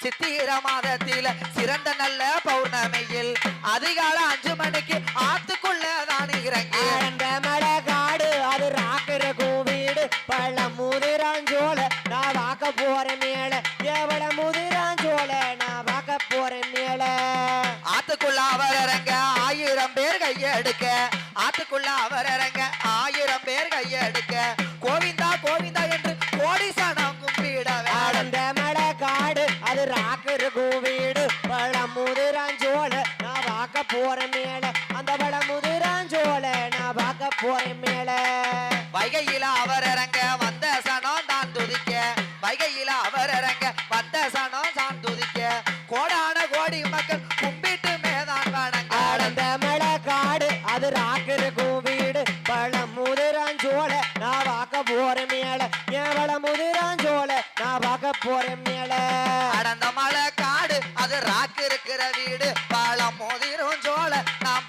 சித்திர மாதத்தில சிறந்த நல்ல பௌர்ணமியில் அதிகால 5 மணிக்கு ஆத்துக்குள்ள தான் இறங்கி மழை காடு அது ராக்கிருக்கும் வீடு பள்ள முதிராஞ்சோல நான் வாக்க போறேன் மேல எவள முதிராஞ்சோல நான் வாக்க போறேன் மேல ஆத்துக்குள்ள அவர் இறங்க 1000 பேர் கையெடுக்க ஆத்துக்குள்ள அவர் இறங்க 1000 பேர் கையெடுக்க கோவிந்தா கோவிந்தா என்று கோடி சனம் கும்பிடவே அந்த மழை காடு அது ராக்கிருக்கும் வீடு பள்ள முதிராஞ்சோல நான் வாக்க போறேன் மேல அந்த பள்ள முதிராஞ்சோல நான் வாக்க போறேன் மேல வைகையில அவர் இறங்க வந்த சனம் தான் துதிக்க வைகையில அவர் இறங்க வந்த சனம் தான் துதிக்க கோடான கோடி மக்கள் கும்பிட்டு மேதான் வணங்க அந்த மழை காடு அது ராக்கிருக்கும் வீடு பள்ள முதிராஞ்சோல நான் வாக்க போறேன் மேல எவள முதிராஞ்சோல நான் வாக்க போறேன் மேல அடந்த மழை காடு அது ராக்கு இருக்கிற வீடு பழம் மோதிரும் சோழ நாம்